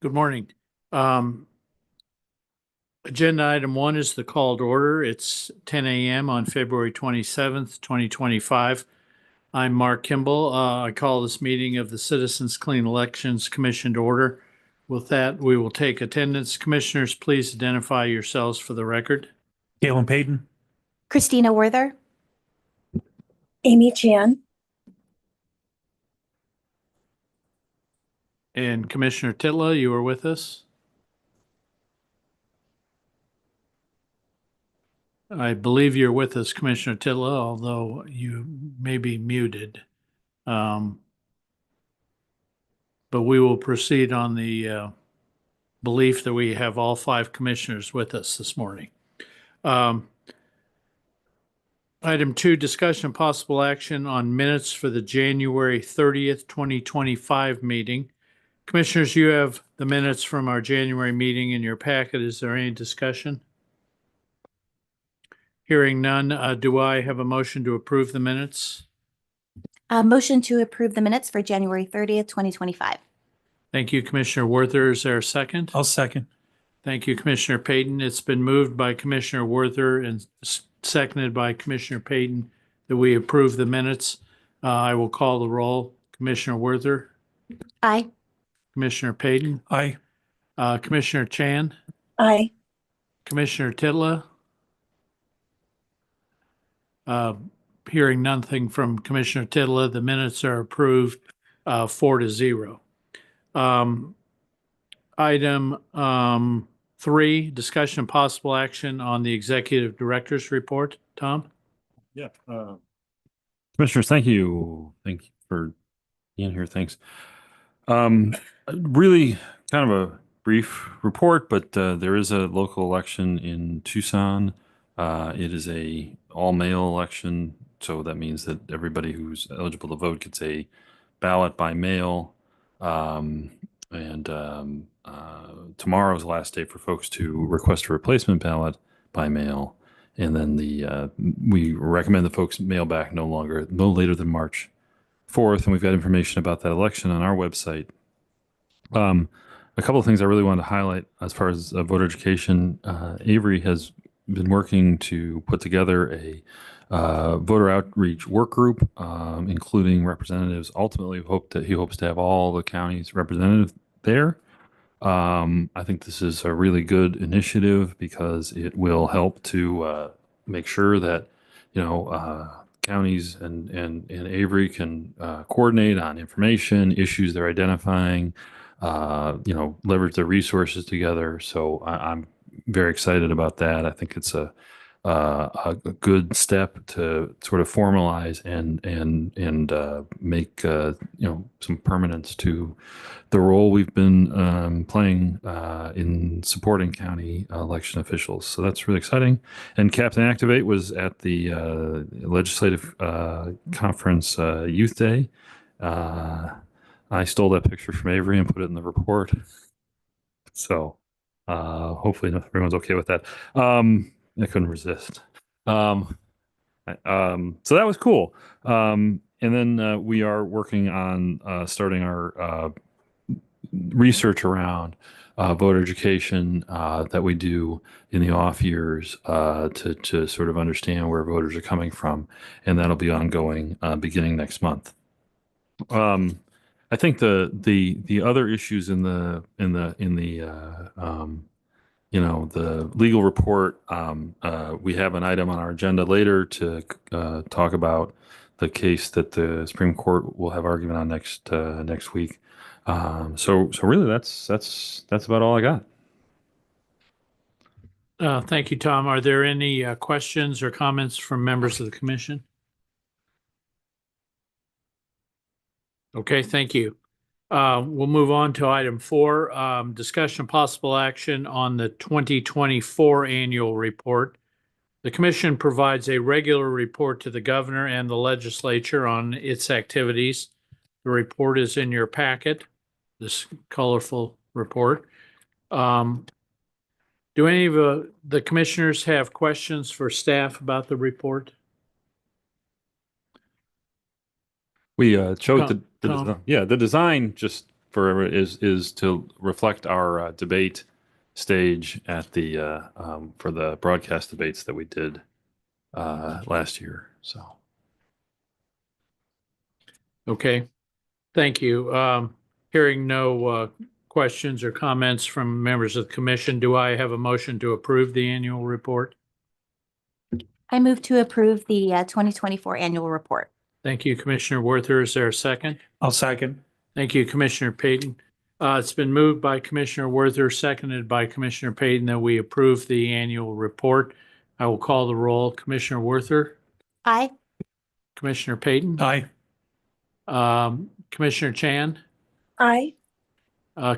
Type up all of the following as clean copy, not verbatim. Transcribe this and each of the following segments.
Good morning. Um, Agenda item 1 is the called order. It's 10 a.m. on February 27th, 2025. I'm Mark Kimball. I call this meeting of the Citizens Clean Elections Commission to order. With that, we will take attendance. Commissioners, please identify yourselves for the record. Galen Payton. Christina Werther. Amy Chan. And Commissioner Titla, you are with us? I believe you're with us, Commissioner Titla, although you may be muted. But we will proceed on the belief that we have all 5 commissioners with us this morning. Item 2, discussion and possible action on minutes for the January 30th, 2025 meeting. Commissioners, you have the minutes from our January meeting in your packet. Is there any discussion? Hearing none, do I have a motion to approve the minutes? Motion to approve the minutes for January 30th, 2025. Thank you, Commissioner Werther. Is there a second? I'll second. Thank you, Commissioner Payton. It's been moved by Commissioner Werther and seconded by Commissioner Payton that we approve the minutes. I will call the roll. Commissioner Werther, Aye. Commissioner Payton, Aye. Commissioner Chan, Aye. Commissioner Titla. Hearing nothing from Commissioner Titla, the minutes are approved 4-0. Item 3, discussion and possible action on the executive director's report. Tom? Yeah. Commissioners, thank you. Thank you for being here. Thanks. Really kind of a brief report, but there is a local election in Tucson. It is a all-mail election, so that means that everybody who's eligible to vote gets a ballot by mail. Tomorrow is the last day for folks to request a replacement ballot by mail. And then we recommend that folks mail back no later than March 4th. And we've got information about that election on our website. A couple of things I really wanted to highlight as far as voter education. Avery has been working to put together a voter outreach work group, including representatives. Ultimately, he hopes to have all the counties represented there. I think this is a really good initiative because it will help to make sure that counties and Avery can coordinate on information, issues they're identifying, leverage their resources together. So I'm very excited about that. I think it's a good step to sort of formalize and make some permanence to the role we've been playing in supporting county election officials. So that's really exciting. And Captain Activate was at the legislative conference Youth Day. I stole that picture from Avery and put it in the report. So hopefully everyone's okay with that. I couldn't resist. So that was cool. And then we are working on starting our research around voter education that we do in the off years to sort of understand where voters are coming from, and that'll be ongoing beginning next month. I think the other issues in the legal report, we have an item on our agenda later to talk about the case that the Supreme Court will have argument on next week. So really that's about all I got. Thank you, Tom. Are there any questions or comments from members of the commission? Okay, thank you. We'll move on to item 4, discussion of possible action on the 2024 annual report. The commission provides a regular report to the governor and the legislature on its activities. The report is in your packet, this colorful report. Do any of the commissioners have questions for staff about the report? We chose the design just is to reflect our debate stage at the for the broadcast debates that we did last year. So Okay, thank you. Hearing no questions or comments from members of the commission, do I have a motion to approve the annual report? I move to approve the 2024 annual report. Thank you, Commissioner Werther. Is there a second? I'll second. Thank you, Commissioner Payton. It's been moved by Commissioner Werther, seconded by Commissioner Payton, that we approve the annual report. I will call the roll. Commissioner Werther, Aye. Commissioner Payton, Aye. Commissioner Chan, Aye.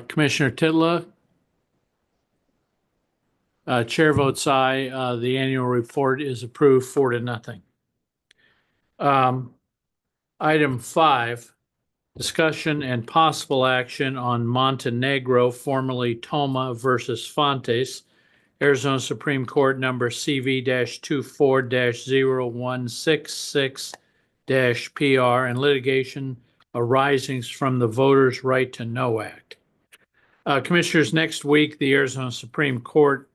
Commissioner Titla. Chair votes aye. The annual report is approved 4-0. Item 5, discussion and possible action on Montenegro, formerly Toma versus Fontes, Arizona Supreme Court number CV-24-0166-PR, and litigation arising from the Voters' Right to Know Act. Commissioners, next week, the Arizona Supreme Court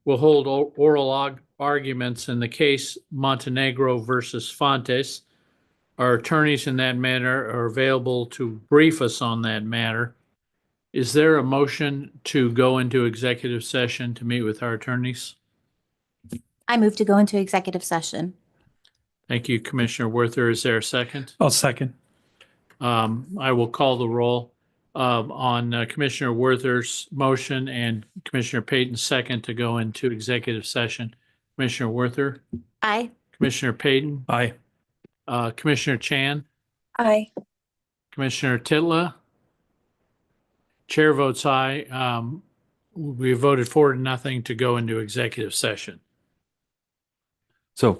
will hold oral arguments in the case Montenegro versus Fontes. Our attorneys in that matter are available to brief us on that matter. Is there a motion to go into executive session to meet with our attorneys? I move to go into executive session. Thank you, Commissioner Werther. Is there a second? I'll second. I will call the roll on Commissioner Werther's motion and Commissioner Payton's second to go into executive session. Commissioner Werther, Aye. Commissioner Payton, Aye. Commissioner Chan, Aye. Commissioner Titla. Chair votes aye. We voted 4-0 to go into executive session. So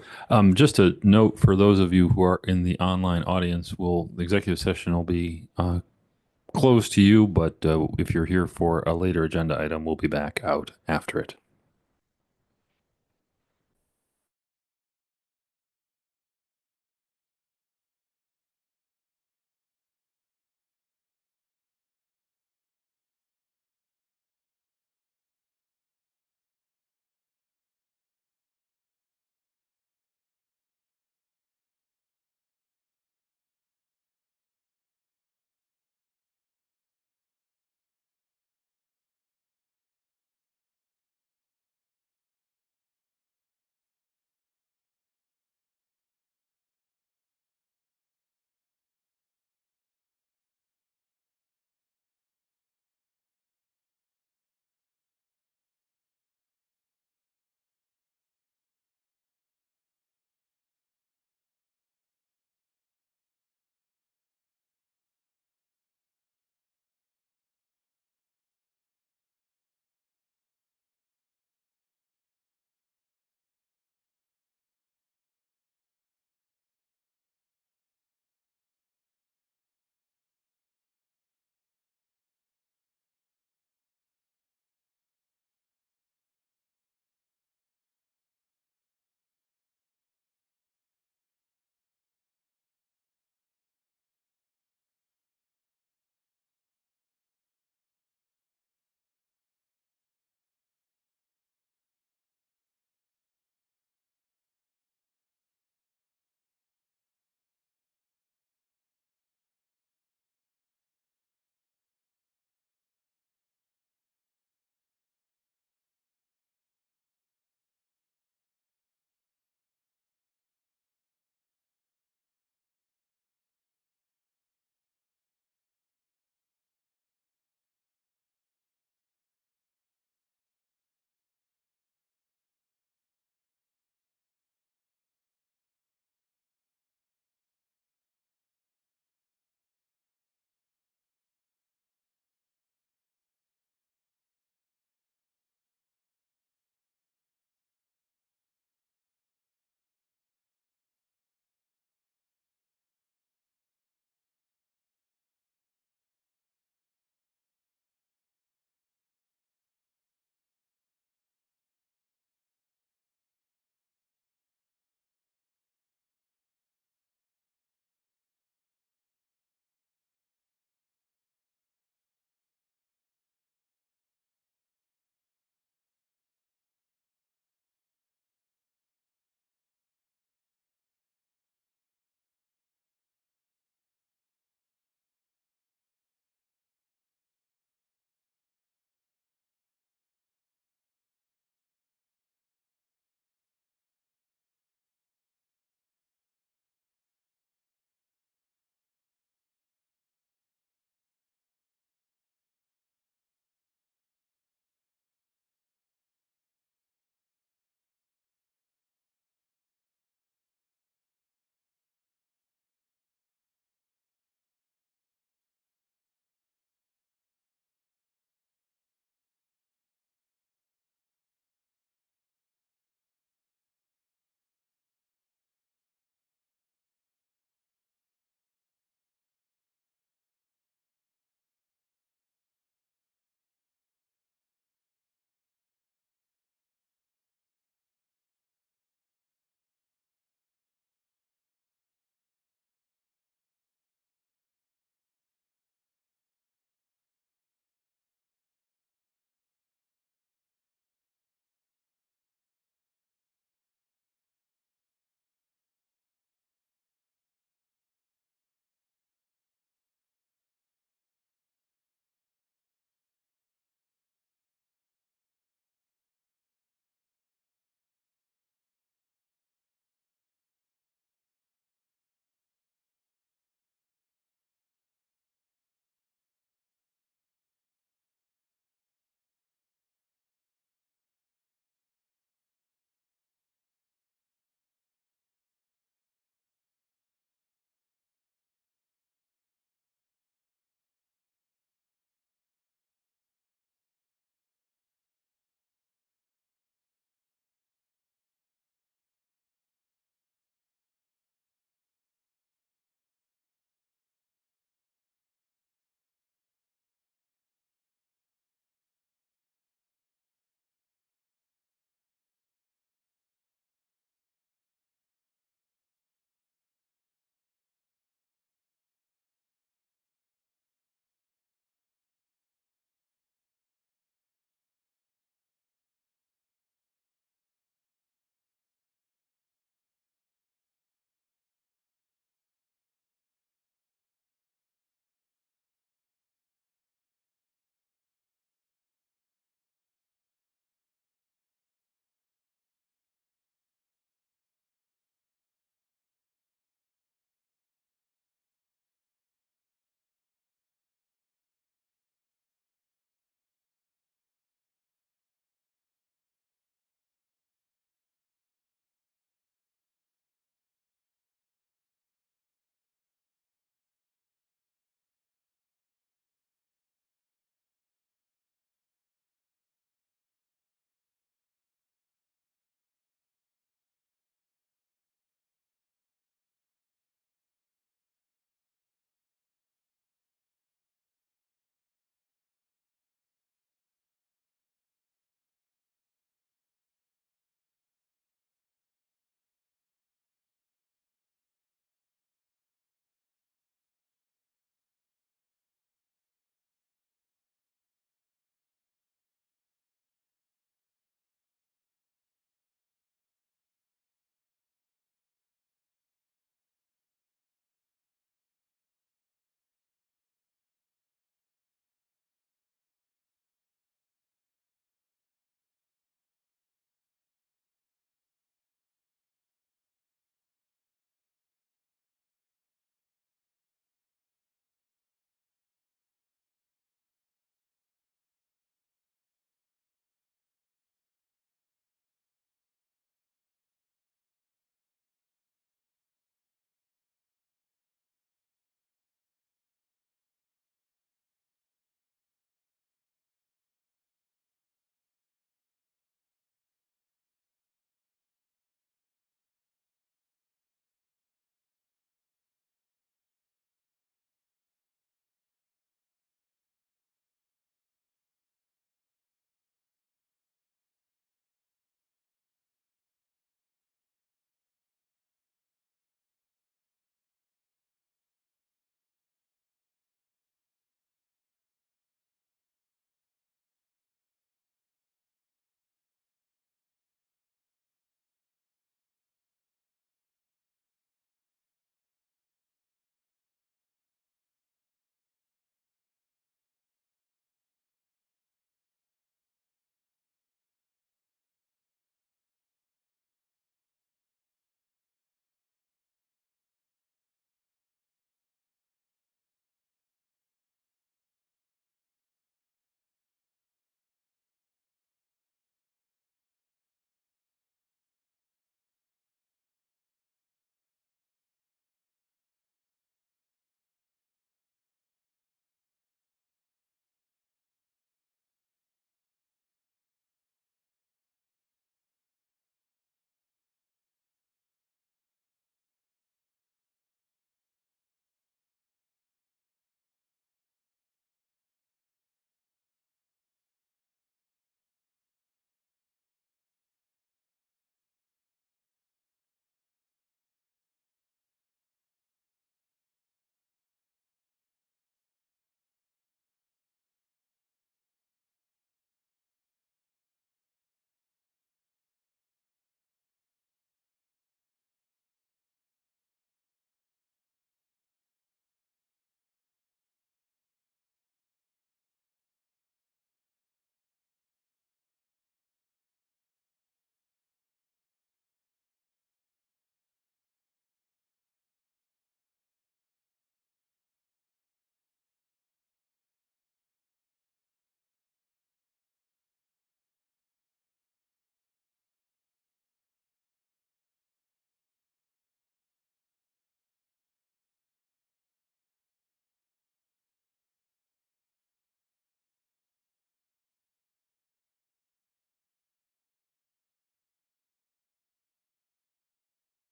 just a note for those of you who are in the online audience, the executive session will be closed to you, but if you're here for a later agenda item, we'll be back out after it.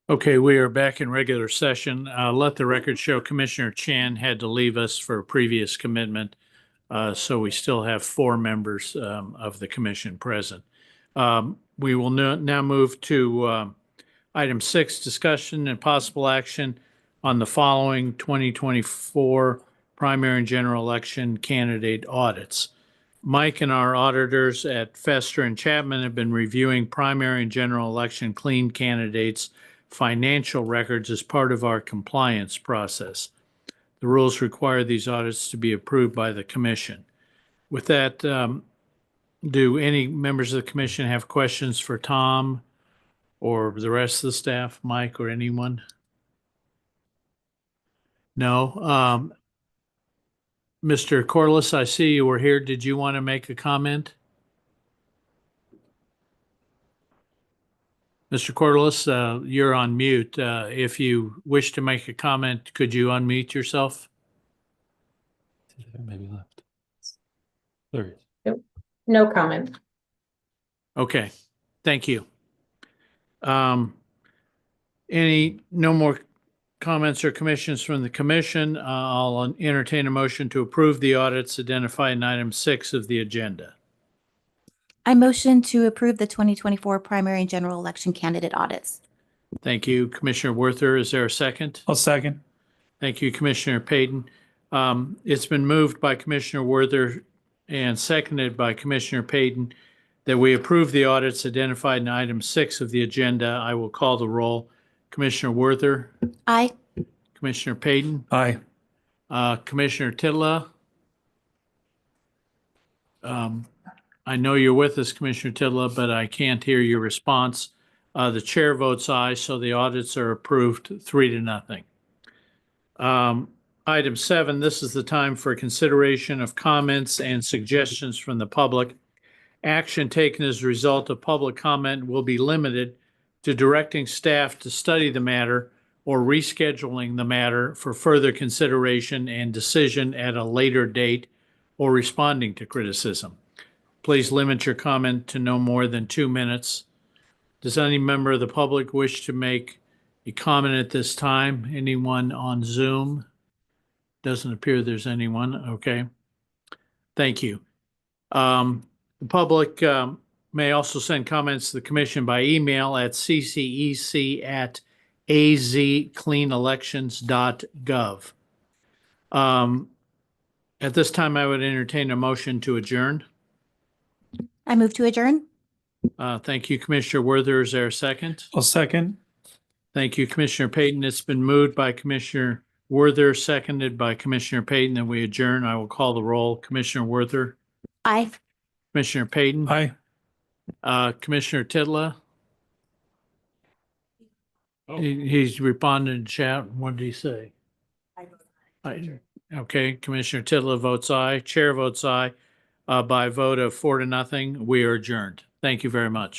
Okay, we are back in regular session. Let the record show Commissioner Chan had to leave us for a previous commitment. So we still have four members of the commission present. We will now move to item 6, discussion and possible action on the following 2024 primary and general election candidate audits. Mike and our auditors at Fester and Chapman have been reviewing primary and general election clean candidates' financial records as part of our compliance process. The rules require these audits to be approved by the commission. With that, do any members of the commission have questions for Tom or the rest of the staff, Mike or anyone? No. Mr. Corliss, I see you were here. Did you want to make a comment? Mr. Corliss, you're on mute. If you wish to make a comment, could you unmute yourself? Maybe left. There he is. No comment. Okay, thank you. No more comments or commissions from the commission? I'll entertain a motion to approve the audits identified in item 6 of the agenda. I motion to approve the 2024 primary and general election candidate audits. Thank you, Commissioner Werther. Is there a second? I'll second. Thank you, Commissioner Payton. It's been moved by Commissioner Werther and seconded by Commissioner Payton that we approve the audits identified in item 6 of the agenda. I will call the roll. Commissioner Werther, Aye. Commissioner Payton, Aye. Commissioner Titla. I know you're with us, Commissioner Titla, but I can't hear your response. The chair votes aye, so the audits are approved 3-0. Item 7, this is the time for consideration of comments and suggestions from the public. Action taken as a result of public comment will be limited to directing staff to study the matter or rescheduling the matter for further consideration and decision at a later date or responding to criticism. Please limit your comment to no more than 2 minutes. Does any member of the public wish to make a comment at this time? Anyone on Zoom? Doesn't appear there's anyone. Okay. Thank you. The public may also send comments to the commission by email at ccec@azcleanelections.gov. At this time, I would entertain a motion to adjourn. I move to adjourn. Thank you, Commissioner Werther. Is there a second? I'll second. Thank you, Commissioner Payton. It's been moved by Commissioner Werther, seconded by Commissioner Payton, that we adjourn. I will call the roll. Commissioner Werther, Aye. Commissioner Payton, Aye. Commissioner Titla. He's responding in chat. What did he say? Aye. Okay, Commissioner Titla votes aye. Chair votes aye. By a vote of 4-0, we are adjourned. Thank you very much.